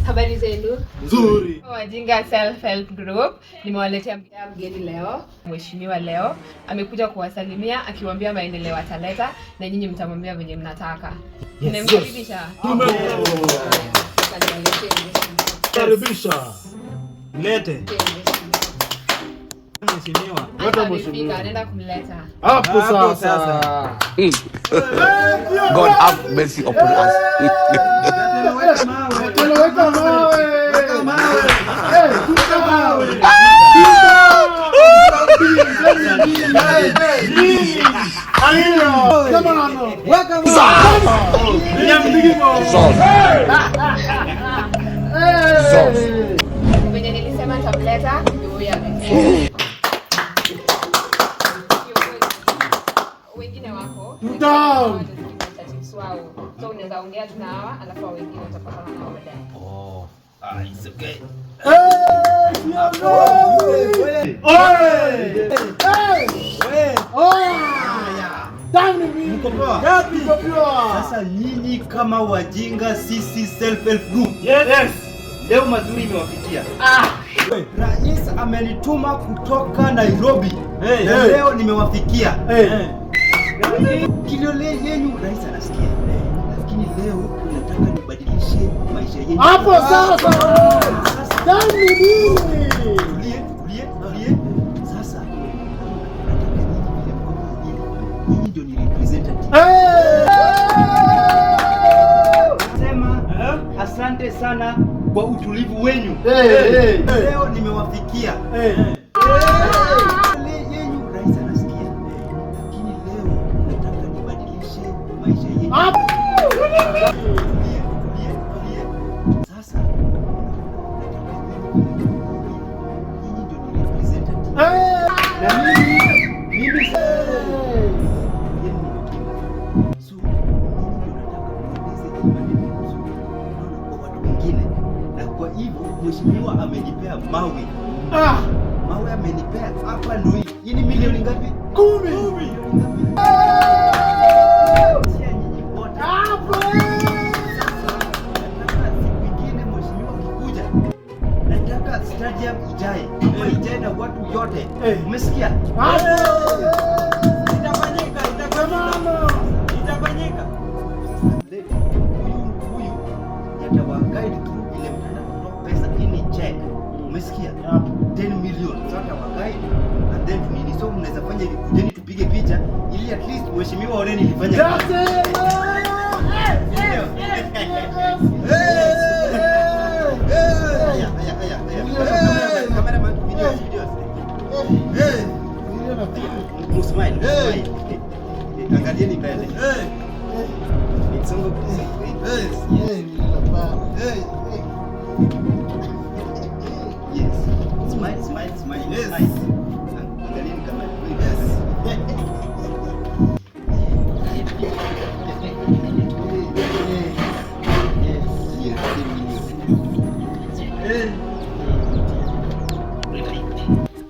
Habari zenu? Nzuri. Wajinga Self Help Group nimewaletea mgeni leo. Mheshimiwa leo amekuja kuwasalimia akiwaambia maendeleo ataleta na nyinyi mtamwambia venye mnataka. Nimemkaribisha. Karibisha. Lete. Mheshimiwa. Hata mheshimiwa anaenda kumleta. Hapo sasa. God have mercy upon us. Weka mawe. Weka mawe. Kuka mawe. Weka mawe. Venye nilisema nitamleta huyu wengine wako Tutam. So unaweza ongea tu na hawa alafu wengine watapatana nao baadaye. It's okay. Sasa nyinyi kama wajinga, sisi Self Help Group. Yes. Leo mazuri imewafikia. Rais amenituma kutoka Nairobi. Na leo nimewafikia. Kilio yenu rais anasikia. Lakini leo nataka nibadilishe maisha yenu. Hapo sasa. Ndani nini? Tulie. Sasa nyinyi ndio ni representative. Nasema asante sana kwa utulivu wenu. Leo nimewafikia. Yenu rais anasikia. Lakini leo nataka nibadilishe maisha yenu. Sasa nyinyi ndio ni representative. Na mimi so kwa hivyo mheshimiwa amenipea mawe. Mawe amenipea hapa ndio hii ni milioni ngapi? 10. Sasa nyinyi wote. Hapo. Nataka siku nyingine mheshimiwa akikuja. Nataka stadium ijae. Ijae na watu yote. Umesikia? Itafanyika. Huyu yatawa guide tu ile mtanda kutoa pesa ini check. Umesikia? 10 million. Sasa wa guide and then tunini so mnaweza fanya hivi kujeni tupige picha ili at least mheshimiwa aone nilifanya kazi. Cameraman videos. Smile. Angalieni mbele. It's all good. Yes. Smile. Yes. Angalieni kama yes.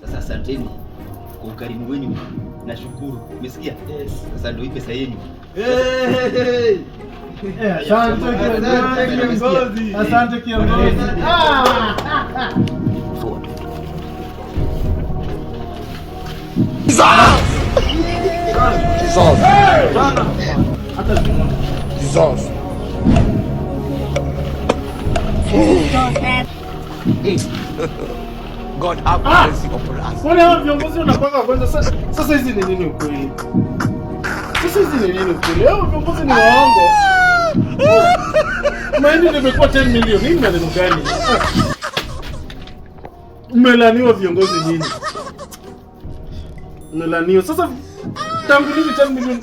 Sasa asanteni kwa ukarimu wenu. Nashukuru. Umesikia? Sasa ndio hii pesa yenu. Asante kiongozi. God have mercy upon us. Wale hao viongozi wanapanga kwanza sasa hizi ni nini ukweli? Hao viongozi ni waongo. Mahindi nimekuwa 10 million. Hii ni maneno gani? Mmelaniwa viongozi nyinyi. Mmelaniwa. Sasa tangu lini 10 million